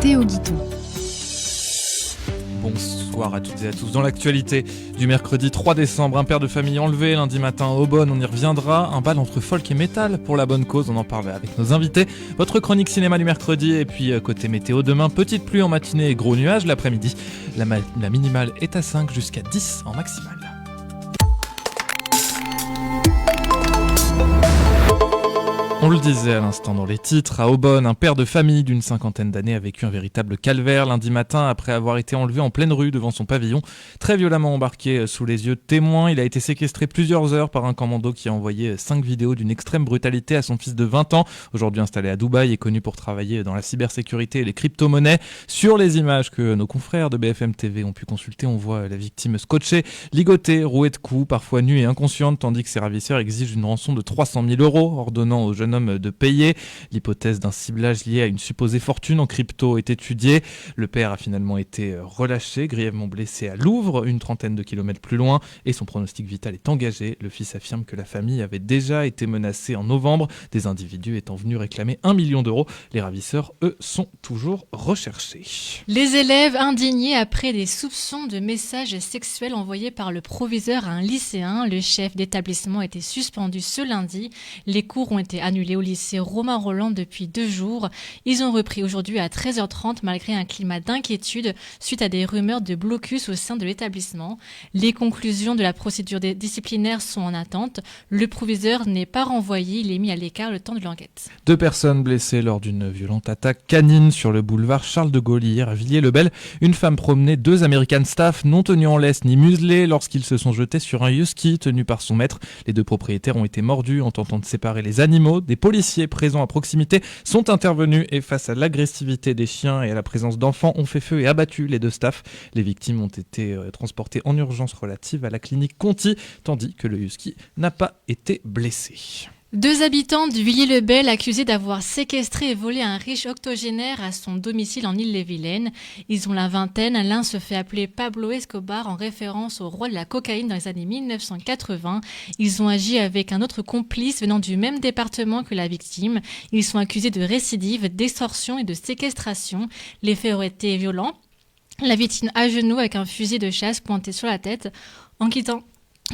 Théo Guiton. Bonsoir à toutes et à tous. Dans l'actualité du mercredi 3 décembre, un père de famille enlevé lundi matin à Aubonne, on y reviendra. Un bal entre folk et métal pour la bonne cause, on en parle avec nos invités. Votre chronique cinéma du mercredi et puis côté météo demain, petite pluie en matinée et gros nuages l'après-midi. La minimale est à 5 jusqu'à 10 en maximale. On le disait à l'instant dans les titres, à Aubonne, un père de famille d'une cinquantaine d'années a vécu un véritable calvaire lundi matin après avoir été enlevé en pleine rue devant son pavillon. Très violemment embarqué sous les yeux de témoins, il a été séquestré plusieurs heures par un commando qui a envoyé 5 vidéos d'une extrême brutalité à son fils de 20 ans, aujourd'hui installé à Dubaï et connu pour travailler dans la cybersécurité et les crypto-monnaies. Sur les images que nos confrères de BFM TV ont pu consulter, on voit la victime scotchée, ligotée, rouée de coups, parfois nue et inconsciente, tandis que ses ravisseurs exigent une rançon de 300 000 €, ordonnant au jeune homme de payer. L'hypothèse d'un ciblage lié à une supposée fortune en crypto est étudiée. Le père a finalement été relâché, grièvement blessé à Louvres, une trentaine de kilomètres plus loin, et son pronostic vital est engagé. Le fils affirme que la famille avait déjà été menacée en novembre, des individus étant venus réclamer 1 million d'euros. Les ravisseurs, eux, sont toujours recherchés. Les élèves indignés après des soupçons de messages sexuels envoyés par le proviseur à un lycéen. Le chef d'établissement a été suspendu ce lundi. Les cours ont été annulés au lycée Romain Rolland depuis 2 jours. Ils ont repris aujourd'hui à 13h30 malgré un climat d'inquiétude suite à des rumeurs de blocus au sein de l'établissement. Les conclusions de la procédure disciplinaire sont en attente. Le proviseur n'est pas renvoyé, il est mis à l'écart le temps de l'enquête. 2 personnes blessées lors d'une violente attaque canine sur le boulevard Charles de Gaulle hier à Villiers-le-Bel. Une femme promenait 2 American Staff non tenus en laisse ni muselés lorsqu'ils se sont jetés sur un husky tenu par son maître. Les 2 propriétaires ont été mordus en tentant de séparer les animaux. Des policiers présents à proximité sont intervenus et face à l'agressivité des chiens et à la présence d'enfants ont fait feu et abattu les 2 staffs. Les victimes ont été transportées en urgence relative à la clinique Conti, tandis que le husky n'a pas été blessé. 2 habitants du Villiers-le-Bel accusés d'avoir séquestré et volé un riche octogénaire à son domicile en Ille-et-Vilaine. Ils ont la vingtaine. L'un se fait appeler Pablo Escobar en référence au roi de la cocaïne dans les années 1980. Ils ont agi avec un autre complice venant du même département que la victime. Ils sont accusés de récidive, d'extorsion et de séquestration. Les faits auraient été violents. La victime à genoux avec un fusil de chasse pointé sur la tête. En quittant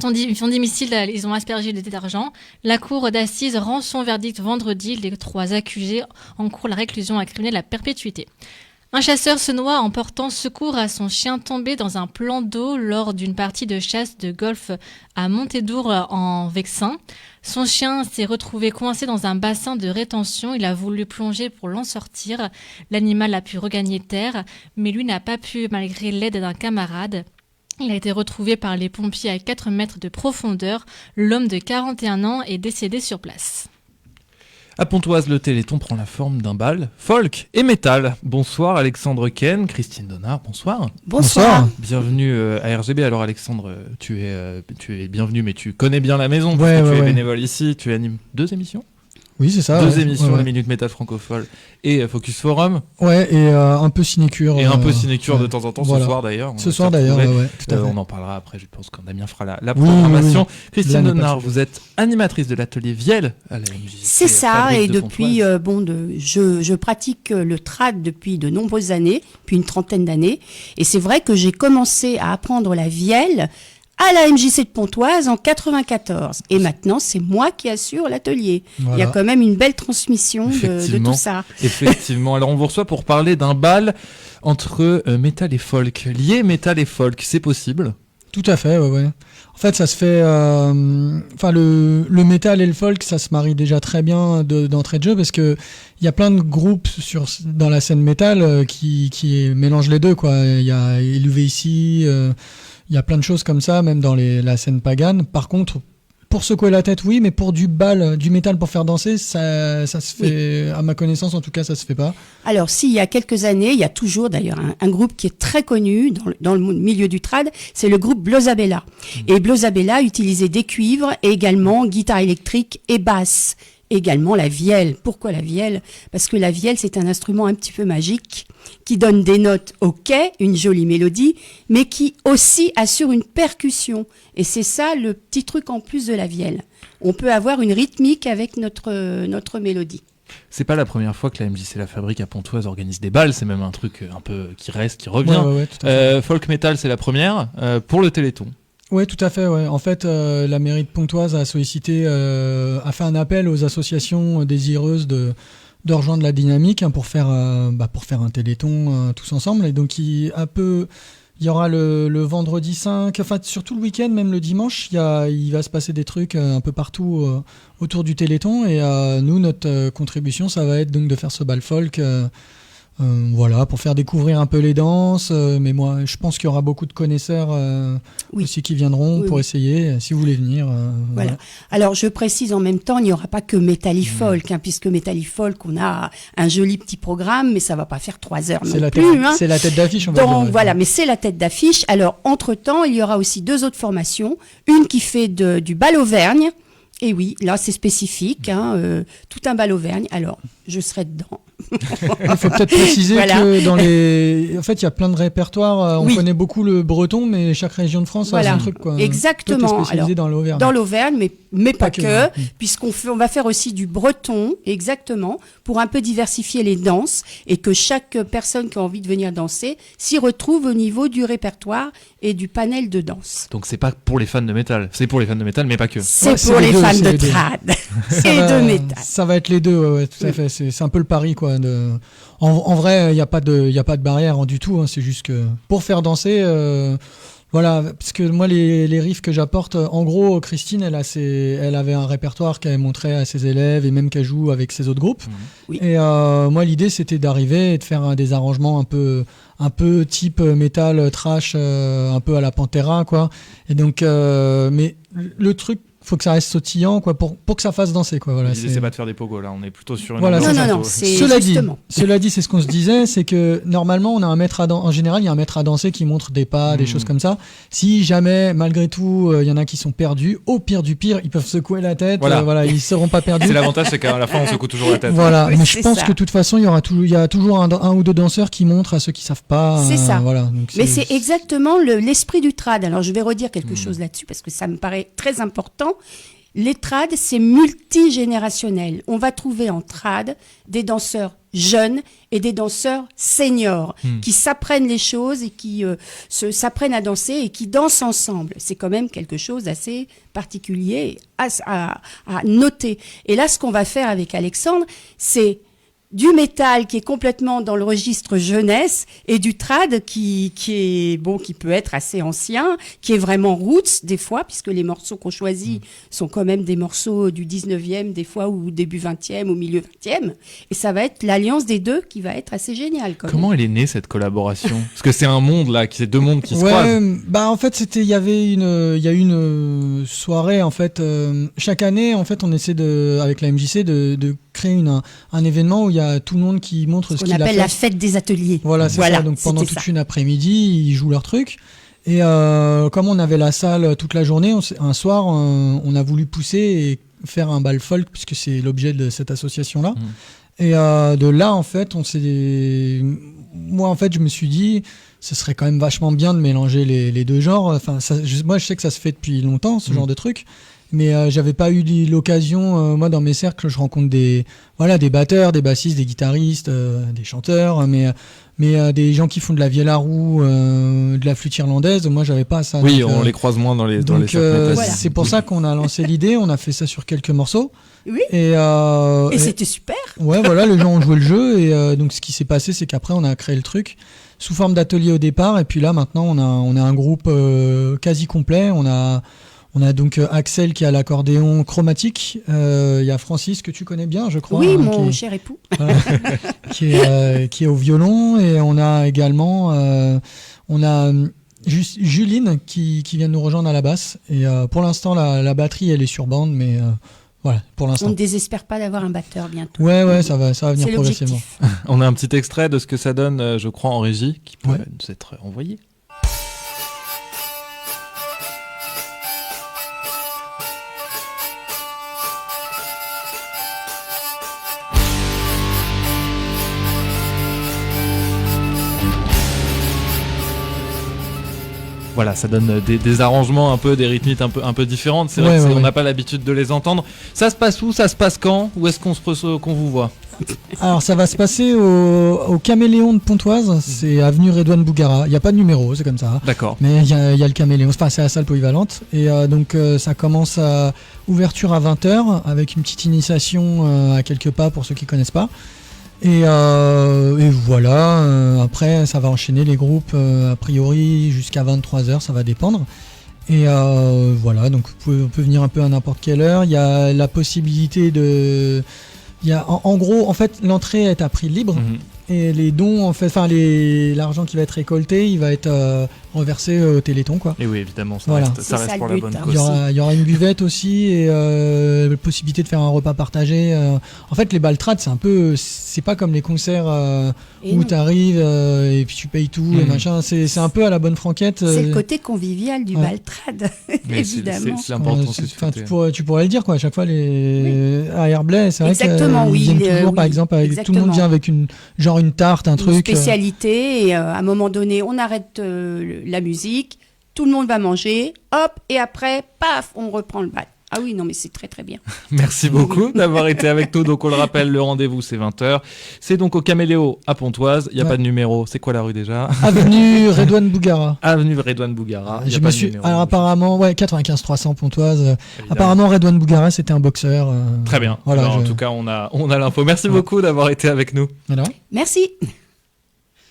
son domicile, ils ont aspergé de d'argent. La cour d'assises rend son verdict vendredi. Les 3 accusés encourent la réclusion à criminelle à perpétuité. Un chasseur se noie en portant secours à son chien tombé dans un plan d'eau lors d'une partie de chasse de golf à Montédour en Vexin. Son chien s'est retrouvé coincé dans un bassin de rétention. Il a voulu plonger pour l'en sortir. L'animal a pu regagner terre, mais lui n'a pas pu malgré l'aide d'un camarade. Il a été retrouvé par les pompiers à 4 mètres de profondeur. L'homme de 41 ans est décédé sur place. À Pontoise, le Téléthon prend la forme d'un bal folk et métal. Bonsoir Alexandre Ken, Christine Donard, bonsoir. Bonsoir. Bienvenue à RGB. Alors Alexandre, tu es bienvenu, mais tu connais bien la maison, tu es bénévole ici, tu animes 2 émissions. Oui, c'est ça. 2 émissions, la Minute Métal Francophone et Focus Forum. Ouais, et un peu Sinécure. Et un peu Sinécure de temps en temps, voilà. Ce soir d'ailleurs. Ce soir d'ailleurs, tout à fait. On en parlera après, je pense quand Damien fera la programmation. Oui. Christine Donard, vous êtes animatrice de l'atelier Vielle à la MJC. C'est ça, et depuis, je pratique le trad depuis de nombreuses années, depuis une trentaine d'années. Et c'est vrai que j'ai commencé à apprendre la vielle à la MJC de Pontoise en 94. Et maintenant, c'est moi qui assure l'atelier. Voilà. Il y a quand même une belle transmission de tout ça. Effectivement. Alors, on vous reçoit pour parler d'un bal entre métal et folk. Lié métal et folk, c'est possible ? Tout à fait, ouais. En fait, ça se fait... le métal et le folk, ça se marie déjà très bien d'entrée de jeu parce que il y a plein de groupes dans la scène métal qui mélangent les deux, quoi. Il y a Élevé ici... Il y a plein de choses comme ça, même dans la scène pagane. Par contre, pour secouer la tête, oui, mais pour du métal pour faire danser, ça se fait, oui. À ma connaissance, en tout cas, ça se fait pas. Alors, il y a quelques années, il y a toujours d'ailleurs un groupe qui est très connu dans le milieu du trad, c'est le groupe Blosabella. Et Blosabella utilisait des cuivres et également guitare électrique et basse. Également la vielle. Pourquoi la vielle ? Parce que la vielle, c'est un instrument un petit peu magique qui donne des notes, ok, une jolie mélodie, mais qui aussi assure une percussion. Et c'est ça le petit truc en plus de la vielle. On peut avoir une rythmique avec notre mélodie. C'est pas la première fois que la MJC La Fabrique à Pontoise organise des balles, c'est même un truc un peu qui reste, qui revient. Ouais, tout à fait. Folk Metal, c'est la première, pour le Téléthon. Oui, tout à fait. Ouais. En fait, la mairie de Pontoise a sollicité, a fait un appel aux associations désireuses de rejoindre la dynamique pour faire un téléthon tous ensemble. Et donc, il y aura le vendredi 5, enfin surtout le week-end, même le dimanche, il va se passer des trucs un peu partout autour du téléthon. Et nous, notre contribution, ça va être donc de faire ce bal folk. Voilà, pour faire découvrir un peu les danses, mais moi je pense qu'il y aura beaucoup de connaisseurs aussi qui viendront pour essayer, si vous voulez venir. Voilà. Alors je précise en même temps, il n'y aura pas que Metallifolk, puisque Metallifolk, on a un joli petit programme, mais ça va pas faire 3 heures non plus. C'est la tête d'affiche, on va dire. Donc voilà, ouais. Mais c'est la tête d'affiche. Alors entre-temps, il y aura aussi 2 autres formations, une qui fait du bal Auvergne, et oui, là c'est spécifique, tout un bal Auvergne, alors je serai dedans. Il faut peut-être préciser que en fait, il y a plein de répertoires. On connaît beaucoup le breton, mais chaque région de France a son truc, quoi. Exactement. Toi, t'es spécialisé dans l'Auvergne. Dans l'Auvergne, mais pas que, on va faire aussi du breton, exactement, pour un peu diversifier les danses et que chaque personne qui a envie de venir danser s'y retrouve au niveau du répertoire et du panel de danse. Donc c'est pas pour les fans de métal, c'est pour les fans de métal, mais pas que. C'est pour les fans de trad et de métal. Ça va être les deux, tout à fait. C'est un peu le pari, quoi. En vrai, il n'y a pas de barrière du tout. C'est juste que pour faire danser, voilà, parce que moi les riffs que j'apporte, en gros, Christine, elle avait un répertoire qu'elle montrait à ses élèves et même qu'elle joue avec ses autres groupes. Oui. Et moi, l'idée, c'était d'arriver et de faire des arrangements un peu type métal trash, un peu à la Pantera, quoi. Et donc, mais le truc, faut que ça reste sautillant, quoi, pour que ça fasse danser, quoi. Voilà, l'idée, c'est pas de faire des pogos, là, on est plutôt sur une... Voilà, non, c'est justement. Cela dit, c'est ce qu'on se disait, c'est que normalement, on a un maître en général, il y a un maître à danser qui montre des pas, des choses comme ça. Si jamais, malgré tout, il y en a qui sont perdus, au pire du pire, ils peuvent secouer la tête, voilà, ils seront pas perdus. C'est l'avantage, c'est qu'à la fin, on secoue toujours la tête. Voilà, mais je pense que de toute façon, il y a toujours un ou deux danseurs qui montrent à ceux qui savent pas. C'est ça. Voilà, donc mais c'est exactement l'esprit du trad. Alors, je vais redire quelque chose là-dessus parce que ça me paraît très important. Les trad, c'est multigénérationnel. On va trouver en trad des danseurs jeunes et des danseurs seniors qui s'apprennent les choses et qui s'apprennent à danser et qui dansent ensemble. C'est quand même quelque chose d'assez particulier à noter. Et là, ce qu'on va faire avec Alexandre, c'est du métal qui est complètement dans le registre jeunesse et du trad qui peut être assez ancien, qui est vraiment roots des fois, puisque les morceaux qu'on choisit sont quand même des morceaux du 19e des fois ou début 20e ou milieu 20e. Et ça va être l'alliance des deux qui va être assez géniale. Comment elle est née cette collaboration ? Parce que c'est un monde là, c'est 2 mondes qui se croisent. En fait, il y a eu une soirée en fait. Chaque année, en fait, on essaie avec la MJC de créer un événement où il y a tout le monde qui montre ce qu'il a fait. On appelle la fête des ateliers. Voilà, c'est ça. Donc pendant toute une après-midi, ils jouent leur truc. Et comme on avait la salle toute la journée, un soir, on a voulu pousser et faire un bal folk puisque c'est l'objet de cette association-là. Et de là, en fait, moi, en fait, je me suis dit, ce serait quand même vachement bien de mélanger les deux genres. Enfin, moi, je sais que ça se fait depuis longtemps, ce genre de truc. Mais j'avais pas eu l'occasion, moi dans mes cercles, je rencontre des batteurs, des bassistes, des guitaristes, des chanteurs, mais des gens qui font de la vielle à roue, de la flûte irlandaise. Moi, j'avais pas ça. Oui, donc, on les croise moins dans les cercles. C'est pour ça qu'on a lancé l'idée. On a fait ça sur quelques morceaux. Oui. Et c'était super. Ouais, voilà, les gens ont joué le jeu et donc ce qui s'est passé, c'est qu'après on a créé le truc sous forme d'atelier au départ et puis là maintenant on a un groupe quasi complet. On a donc Axel qui a l'accordéon chromatique, il y a Francis que tu connais bien, je crois. Oui, mon cher époux. Voilà, qui est au violon et on a également Juline qui vient de nous rejoindre à la basse. Et pour l'instant la batterie elle est sur bande, mais voilà, pour l'instant. On ne désespère pas d'avoir un batteur bientôt. Ouais, ça va venir progressivement. On a un petit extrait de ce que ça donne, je crois, en régie, qui pourrait nous être envoyé. Voilà, ça donne des arrangements un peu, des rythmiques un peu différentes. C'est vrai qu'on n'a pas l'habitude de les entendre. Ça se passe où ? Ça se passe quand ? Où est-ce qu'on vous voit ? Alors ça va se passer au Caméléon de Pontoise, c'est avenue Redouane Bougara. Il n'y a pas de numéro, c'est comme ça. D'accord. Mais il y a le Caméléon, enfin, c'est la salle polyvalente. Et donc ça commence à ouverture à 20h avec une petite initiation à quelques pas pour ceux qui connaissent pas. Et voilà, après ça va enchaîner les groupes a priori jusqu'à 23h, ça va dépendre. Et voilà, donc on peut venir un peu à n'importe quelle heure. Il y a la possibilité de... En gros, en fait, l'entrée est à prix libre. Et les dons, en fait, enfin l'argent qui va être récolté, il va être reversé au Téléthon, quoi. Et oui, évidemment, ça Voilà. reste C'est ça pour le la but, bonne hein. cause. Il y aura une buvette aussi et la possibilité de faire un repas partagé. En fait, les baltrades, c'est pas comme les concerts Et où non. t'arrives et puis tu payes tout et machin. C'est un peu à la bonne franquette. C'est le côté convivial du Ouais. baltrade, Mais c'est évidemment. l'important que tu Enfin, fais. tu pourrais le dire, quoi. À chaque fois, à Herblay, c'est vrai Exactement, qu'ils oui, viennent toujours, par oui, exemple, tout le monde exactement. vient avec une tarte, un Une truc. spécialité et à un moment donné, on arrête la musique, tout le monde va manger, hop, et après, paf, on reprend le bal. Ah oui, non, mais c'est très très bien. Merci beaucoup d'avoir été avec nous. Donc on le rappelle, le rendez-vous c'est 20h. C'est donc au Caméléon à Pontoise. Il n'y a Ouais. pas de numéro. C'est quoi la rue déjà? Avenue Redouane Bougara. Avenue Redouane Bougara. Il y a Je pas me de suis. numéro. Alors apparemment, ouais, 95 300 Pontoise. Évidemment. Apparemment, Redouane Bougara, c'était un boxeur. Très bien. Voilà, Alors, en tout cas, on a l'info. Merci beaucoup d'avoir été avec nous. Voilà. Merci.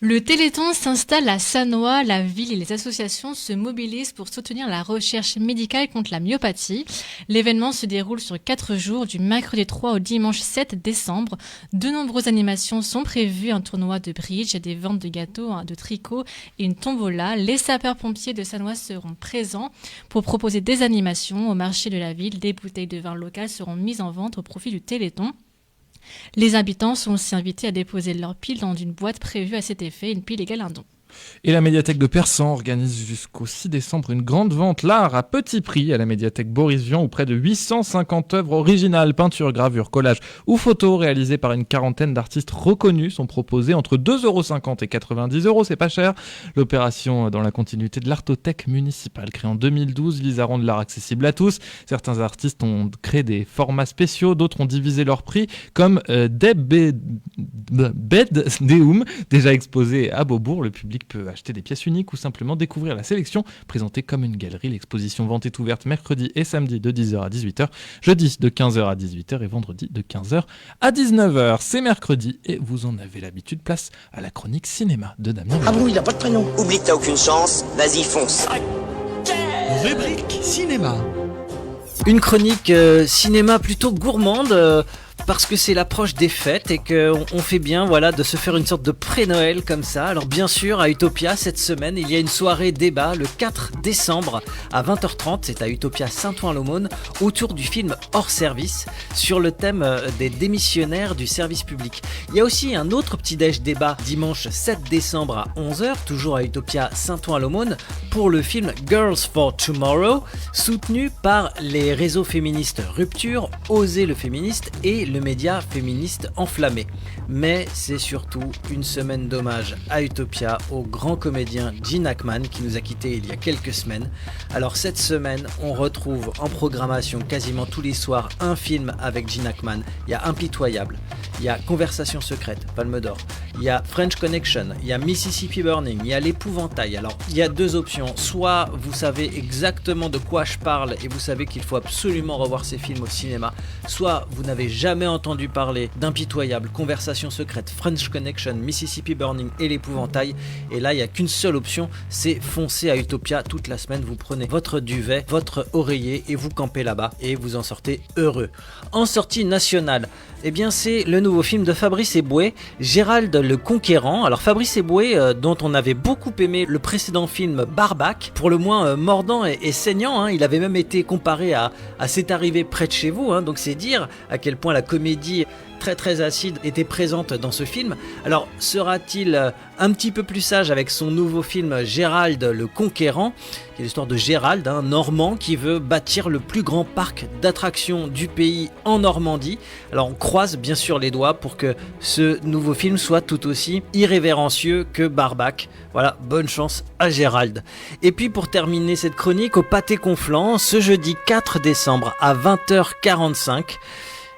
Le Téléthon s'installe à Sannois. La ville et les associations se mobilisent pour soutenir la recherche médicale contre la myopathie. L'événement se déroule sur 4 jours, du mercredi 3 au dimanche 7 décembre. De nombreuses animations sont prévues, un tournoi de bridge, des ventes de gâteaux, de tricot et une tombola. Les sapeurs-pompiers de Sannois seront présents pour proposer des animations au marché de la ville. Des bouteilles de vin local seront mises en vente au profit du Téléthon. Les habitants sont aussi invités à déposer leurs piles dans une boîte prévue à cet effet, une pile égale un don. Et la médiathèque de Persan organise jusqu'au 6 décembre une grande vente l'art à petit prix à la médiathèque Boris Vian où près de 850 œuvres originales, peintures, gravures, collages ou photos réalisées par une quarantaine d'artistes reconnus sont proposées entre 2,50 € et 90 €, c'est pas cher. L'opération dans la continuité de l'Artothèque municipale créée en 2012 vise à rendre l'art accessible à tous. Certains artistes ont créé des formats spéciaux, d'autres ont divisé leur prix comme Bed Deum, déjà exposé à Beaubourg. Le public peut acheter des pièces uniques ou simplement découvrir la sélection présentée comme une galerie. L'exposition vente est ouverte mercredi et samedi de 10h à 18h, jeudi de 15h à 18h et vendredi de 15h à 19h. C'est mercredi et vous en avez l'habitude. Place à la chronique cinéma de Damien. Ah bon, il a pas de prénom. Oublie que t'as aucune chance, vas-y fonce. Rubrique cinéma. Une chronique cinéma plutôt gourmande parce que c'est l'approche des fêtes et qu'on fait bien de se faire une sorte de pré-Noël comme ça. Alors bien sûr, à Utopia, cette semaine, il y a une soirée débat le 4 décembre à 20h30. C'est à Utopia Saint-Ouen-l'Aumône autour du film Hors Service sur le thème des démissionnaires du service public. Il y a aussi un autre petit-déj débat dimanche 7 décembre à 11h, toujours à Utopia Saint-Ouen-l'Aumône, pour le film Girls for Tomorrow, soutenu par les réseaux féministes Rupture, Oser le féministe et le média féministe Enflammé. Mais c'est surtout une semaine d'hommage à Utopia au grand comédien Gene Hackman qui nous a quittés il y a quelques semaines. Alors cette semaine, on retrouve en programmation quasiment tous les soirs un film avec Gene Hackman. Il y a Impitoyable, il y a Conversation secrète, Palme d'Or, il y a French Connection, il y a Mississippi Burning, il y a L'Épouvantail. Alors il y a deux options, soit vous savez exactement de quoi je parle et vous savez qu'il faut absolument revoir ces films au cinéma, soit vous n'avez jamais entendu parler d'Impitoyable, Conversation secrète, French Connection, Mississippi Burning et L'Épouvantail, et là il n'y a qu'une seule option, c'est foncer à Utopia toute la semaine. Vous prenez votre duvet, votre oreiller et vous campez là-bas et vous en sortez heureux. En sortie nationale, eh bien c'est le nouveau film de Fabrice Eboué, Gérald le Conquérant. Alors Fabrice Eboué, dont on avait beaucoup aimé le précédent film Barbac, pour le moins mordant et saignant, hein. Il avait même été comparé à C'est arrivé près de chez vous, hein. Donc c'est dire à quel point la comédie très très acide était présente dans ce film. Alors sera-t-il un petit peu plus sage avec son nouveau film Gérald le Conquérant, qui est l'histoire de Gérald, un Normand qui veut bâtir le plus grand parc d'attractions du pays en Normandie. Alors on croise bien sûr les doigts pour que ce nouveau film soit tout aussi irrévérencieux que Barbac. Voilà, bonne chance à Gérald. Et puis pour terminer cette chronique, au Pâté Conflans, ce jeudi 4 décembre à 20h45,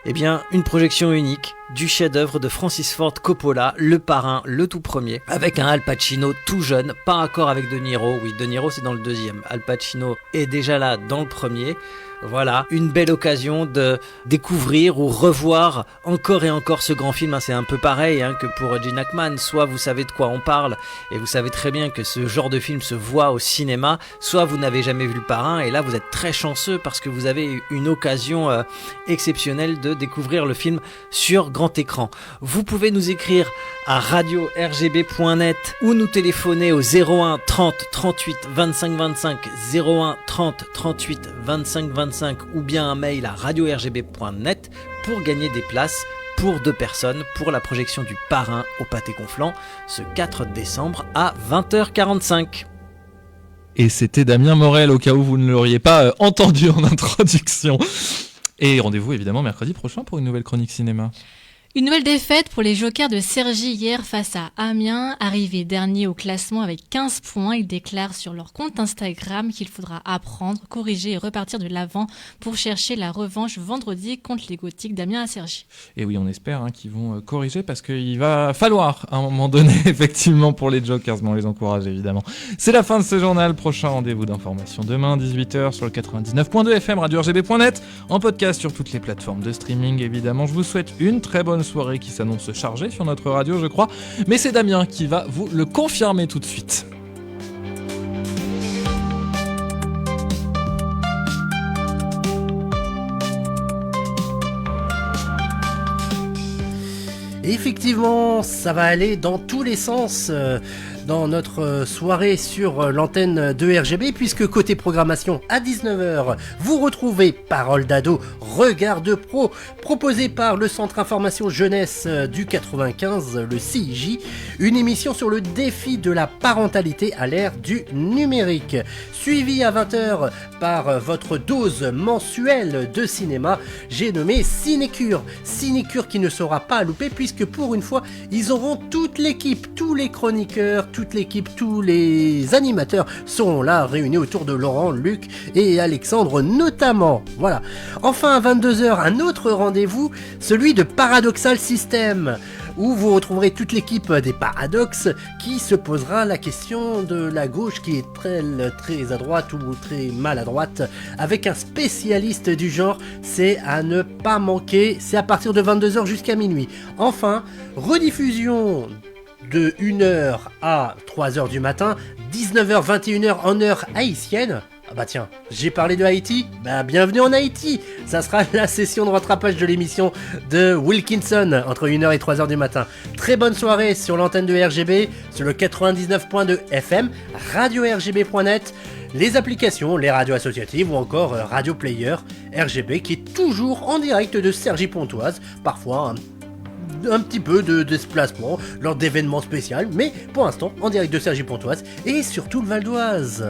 eh bien, une projection unique, du chef-d'œuvre de Francis Ford Coppola, Le Parrain, le tout premier, avec un Al Pacino tout jeune, pas accord avec De Niro. Oui, De Niro c'est dans le deuxième. Al Pacino est déjà là dans le premier. Voilà, une belle occasion de découvrir ou revoir encore et encore ce grand film. C'est un peu pareil que pour Gene Hackman. Soit vous savez de quoi on parle et vous savez très bien que ce genre de film se voit au cinéma, soit vous n'avez jamais vu Le Parrain et là vous êtes très chanceux parce que vous avez une occasion exceptionnelle de découvrir le film sur grand écran. Vous pouvez nous écrire à radio-rgb.net ou nous téléphoner au 01 30 38 25 25, 01 30 38 25 25 ou bien un mail à radio-rgb.net pour gagner des places pour 2 personnes pour la projection du Parrain au Pâté Conflans ce 4 décembre à 20h45. Et c'était Damien Morel, au cas où vous ne l'auriez pas entendu en introduction. Et rendez-vous évidemment mercredi prochain pour une nouvelle chronique cinéma. Une nouvelle défaite pour les Jokers de Cergy hier face à Amiens, arrivé dernier au classement avec 15 points. Ils déclarent sur leur compte Instagram qu'il faudra apprendre, corriger et repartir de l'avant pour chercher la revanche vendredi contre les Gothiques d'Amiens à Cergy. Et oui, on espère qu'ils vont corriger parce qu'il va falloir à un moment donné effectivement pour les Jokers, mais on les encourage évidemment. C'est la fin de ce journal, prochain rendez-vous d'information demain 18h sur le 99.2 FM, radio-rgb.net, en podcast sur toutes les plateformes de streaming évidemment. Je vous souhaite une très bonne soirée qui s'annonce chargée sur notre radio je crois, mais c'est Damien qui va vous le confirmer tout de suite. Effectivement, ça va aller dans tous les sens dans notre soirée sur l'antenne de RGB, puisque côté programmation à 19h, vous retrouvez Parole d'ado, Regard de pro, proposé par le Centre Information Jeunesse du 95, le CIJ, une émission sur le défi de la parentalité à l'ère du numérique, suivi à 20h par votre dose mensuelle de cinéma, j'ai nommé Cinécure qui ne sera pas à louper, puisque pour une fois, ils auront toute l'équipe, tous les chroniqueurs, toute l'équipe, tous les animateurs seront là réunis autour de Laurent, Luc et Alexandre notamment. Voilà. Enfin à 22h, un autre rendez-vous, celui de Paradoxal System, où vous retrouverez toute l'équipe des Paradoxes qui se posera la question de la gauche qui est très à droite ou très mal à droite, avec un spécialiste du genre. C'est à ne pas manquer, c'est à partir de 22h jusqu'à minuit. Enfin, rediffusion de 1h à 3h du matin, 19h, 21h en heure haïtienne. Ah bah tiens, j'ai parlé de Haïti, bah bienvenue en Haïti. Ça sera la session de rattrapage de l'émission de Wilkinson entre 1h et 3h du matin. Très bonne soirée sur l'antenne de RGB, sur le 99.2 FM, radio-rgb.net, les applications, les radios associatives ou encore Radio Player RGB qui est toujours en direct de Cergy-Pontoise, parfois un petit peu de déplacement lors d'événements spéciaux, mais pour l'instant en direct de Cergy-Pontoise et surtout le Val d'Oise.